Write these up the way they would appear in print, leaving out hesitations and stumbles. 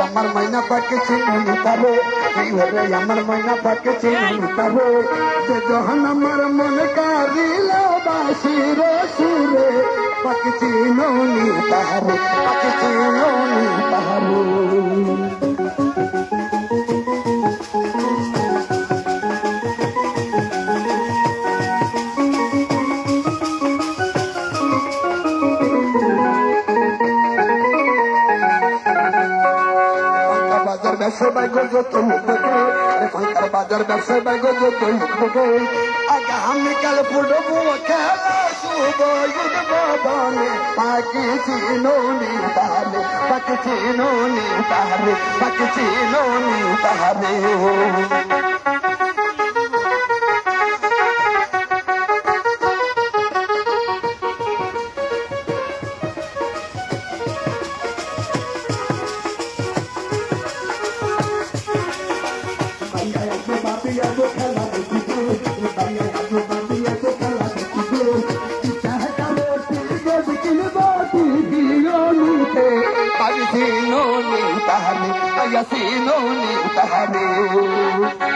আমার মাইনা পাকে চিনি তারে ওরে আমার মাইনা পাকে চিনি তারে যে যখন আমার মন কারিল বাসির সুরে পাকে চিনি তারে পাকে চিনি তারে ব্যবসা বাইক বাজার ব্যবসা বাইক আগামী কাল ফুটবো খেলা শুভ পাখি চিনি তাহলে পাখি চিনি তাহলে পাখি চিনি তাহলে Yasinoni tahane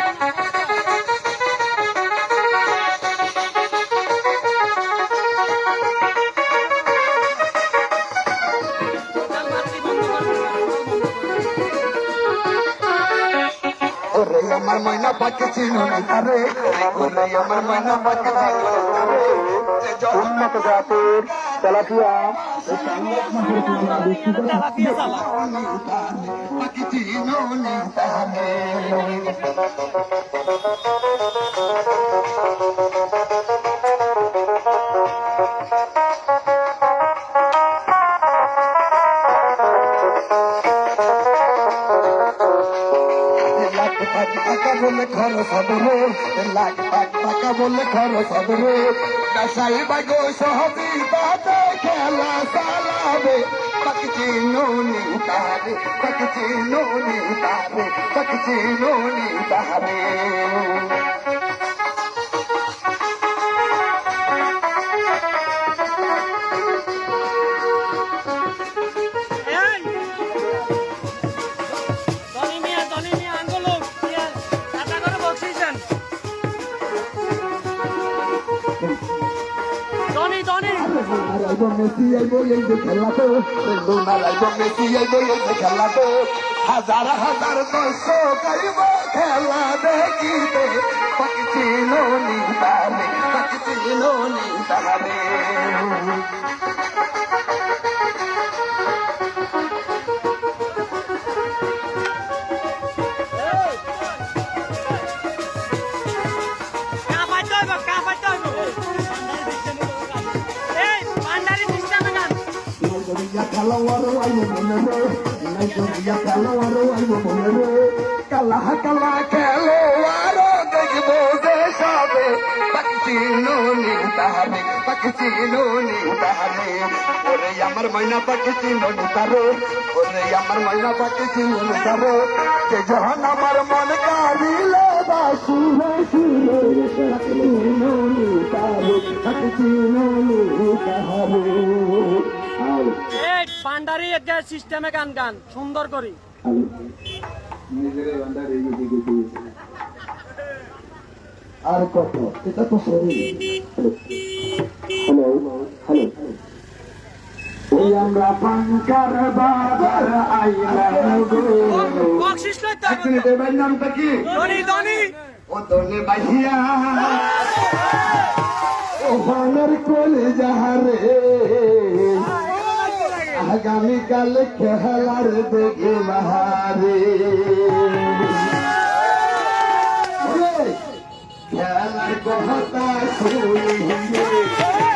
ore amar maina pakke chinoni tare ore amar maina pakke chinoni tare উন্নত জাতের তেলাপিয়া পাখি চিনি তাহলে টাকা বলে খরচ হবে রে লাখ টাকা বলে খরচ হবে রে ব্যবসায়ী বাগো সহবিতাতে খেলা চালাবে পাখি চিনি তাহলে পাখি চিনি তাহলে পাখি চিনি তাহলে Messi el boy el de খেলাতে ডোনাল্ডো Messi el boy el de খেলাতে হাজার হাজার দর্শক আইব খেলা দেখিতে পাখি চিনি তাহলে পাখি চিনি তাহলে Kalawaro ayo monero, Nigeria kalawaro ayo monero, kalah kalawaro dekbo desabe, pakchinoni tahane, pakchinoni tahane, ore amar maina pakchinoni tare, ore amar maina pakchinoni tare, je jahan amar mon karile basure sure, pakchinoni tare, pakchinoni tahane. পান্ডারি একটা সিস্টেমে গান গান সুন্দর করি আর কত এটা তো sorry hello hello ওই আমরা পাঙ্কার বাবার আইলাম গো বকশিশ লইতে এক মিনিট এর নামটা কি ধনি ধনি ও ধনি ভাইয়া ও হনর কোলে যাহারে আগামীকাল খেলার দেখে বাহারে খেলার কথা শুনে